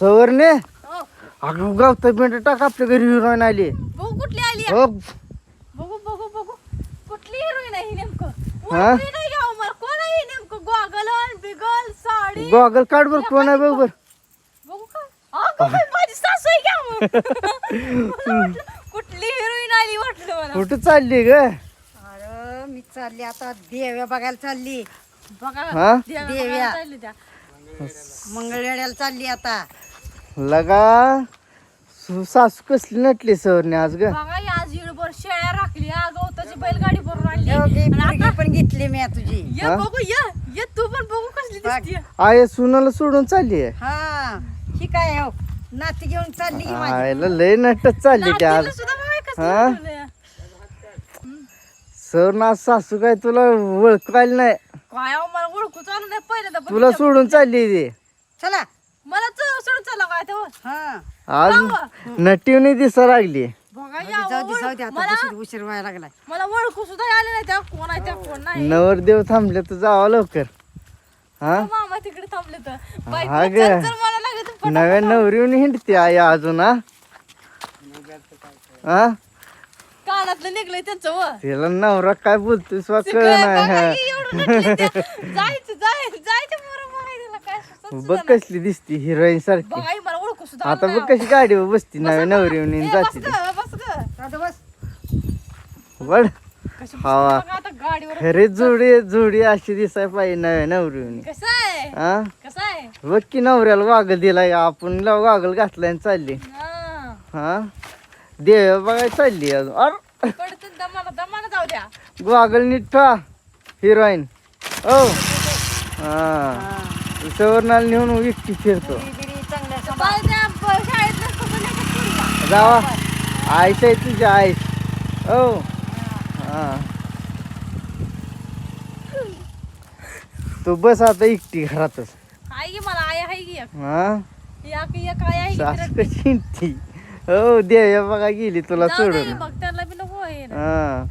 सवरने हो. अगं गावता मिनिट टाक आपल्या घरी हिरोईन आली. बघू कुठली आली हो बघू बघू बघू कुठली हिरोईन आहे ही नेमकं हा? ओळखली नाही का मला कोण आहे ही नेमकं गॉगल बिगल साडी गॉगल काढ बर कोण आहे बरोबर. बघू का अगं बाई, माझी सासू आहे का मग? मला वाटलं, कुठली हिरोईन आली वाटलं मला कुठं चालली ग? अरे मी चालली आता देव्या बघायला चालली बघा हा? देव्या. चालली त्या मंगळवेड्याला चालली आता. लगा सासू कसली नटली सवरने आज ग. बघा ही आज हिडभर शेळ्या राखली गवताची बैलगाडी भरून आणली एवढी आणि मुलगी आता पण घेतली मी तुझी. ये हा? बघू ये तू पण बघू कसली बघ. दिसतीये आय सुनाला सोडून चालली आहे. हा ही काय हो नाती घेऊन चालली की माझी. आयला लय नटत चालली की आज. नातीला सुद्धा बघा कसं हा? बनवलंय. सर ना सासू काय तुला ओळखायला नाही. काय अहो, मला ओळखू चालू नाही पहिल्यांदा पण तुला सोडून चालली ती चला मला सोडून चला काय तेव्हा हा आज नटीवनी दिसा लागली. बघा जाऊ या दे जाऊ दे आता मला उशीर व्हायला लागलाय. मला ओळखू सुद्धा आले नाही त्या कोण आहे त्या कोण नाही नवरदेव थांबले तर जावा लवकर. हा मामा तिकडे थांबले तर हा ग. मला लागले तर नव्या नवरीवून हिंडते आई अजून. हा कानातलं निघलंय त्यांचं व तिला नवरा काय बोलतोय कळ बघा नाही. की एवढं नटले त्या. जायचं बरोबर आहे तिला काय सुचत बघ सुद्धा नाही. कसली दिसती हिरोईन सारखी. बघा ही मला ओळखू सुद्धा आता आलं बघ नाही कशी गाडीवर बसती नव्या अहो. नवरीवून ए, जाते बस ती. ग, बस ग. आता बस वड कशी हवा. बघा आता गाडीवर खरे जोडी अशी दिसाय पाहिजे नव्या नवरीवून. कसं आहे हा कसं आहे बघ की नवऱ्याला वागल दिलाय आपण वागल घातलाय आणि चालली. हा. हा देव बघाय चालली अजून. अरे पडतं दमाला जाऊ द्या वागल नीट हिरोईन. ओ हा सवरणाला नेऊन एकटी फिरतो. बिरी चांगल्या सांभाळ. बाळ त्या शाळेत नसतं पण नाही का पोरीला? जावा आईश आहे तुझ्या आईश. ओ हा तू बस आता एकटी घरातच. आहे की मला आई आहे की एक. हा एक आई आहे की सासू तिला- कशी ती. हो देव बघा गेली तुला जाऊ दे सोडून. मग त्याला बी नको आहे ना. हा